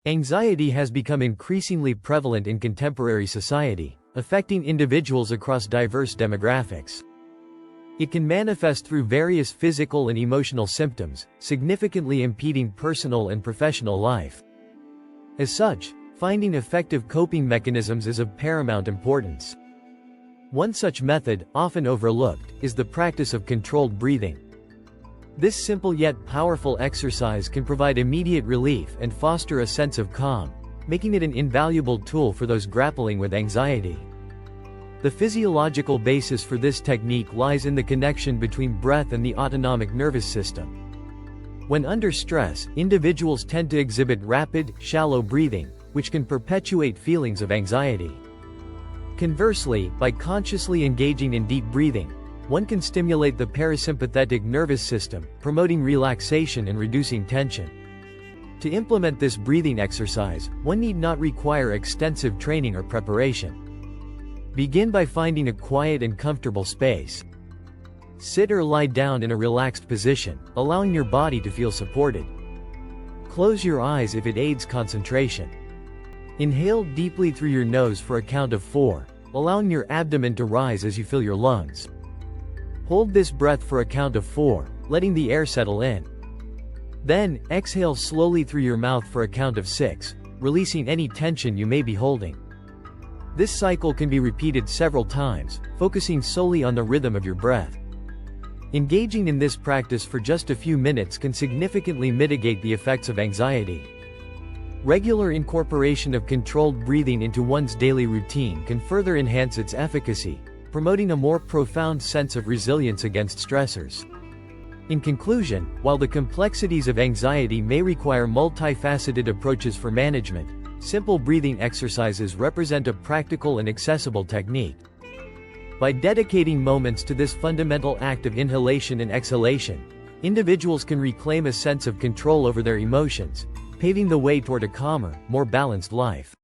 Anxiety has become increasingly prevalent in contemporary society, affecting individuals across diverse demographics. It can manifest through various physical and emotional symptoms, significantly impeding personal and professional life. As such, finding effective coping mechanisms is of paramount importance. One such method, often overlooked, is the practice of controlled breathing. This simple yet powerful exercise can provide immediate relief and foster a sense of calm, making it an invaluable tool for those grappling with anxiety. The physiological basis for this technique lies in the connection between breath and the autonomic nervous system. When under stress, individuals tend to exhibit rapid, shallow breathing, which can perpetuate feelings of anxiety. Conversely, by consciously engaging in deep breathing, one can stimulate the parasympathetic nervous system, promoting relaxation and reducing tension. To implement this breathing exercise, one need not require extensive training or preparation. Begin by finding a quiet and comfortable space. Sit or lie down in a relaxed position, allowing your body to feel supported. Close your eyes if it aids concentration. Inhale deeply through your nose for a count of 4, allowing your abdomen to rise as you fill your lungs. Hold this breath for a count of 4, letting the air settle in. Then, exhale slowly through your mouth for a count of 6, releasing any tension you may be holding. This cycle can be repeated several times, focusing solely on the rhythm of your breath. Engaging in this practice for just a few minutes can significantly mitigate the effects of anxiety. Regular incorporation of controlled breathing into one's daily routine can further enhance its efficacy, promoting a more profound sense of resilience against stressors. In conclusion, while the complexities of anxiety may require multifaceted approaches for management, simple breathing exercises represent a practical and accessible technique. By dedicating moments to this fundamental act of inhalation and exhalation, individuals can reclaim a sense of control over their emotions, paving the way toward a calmer, more balanced life.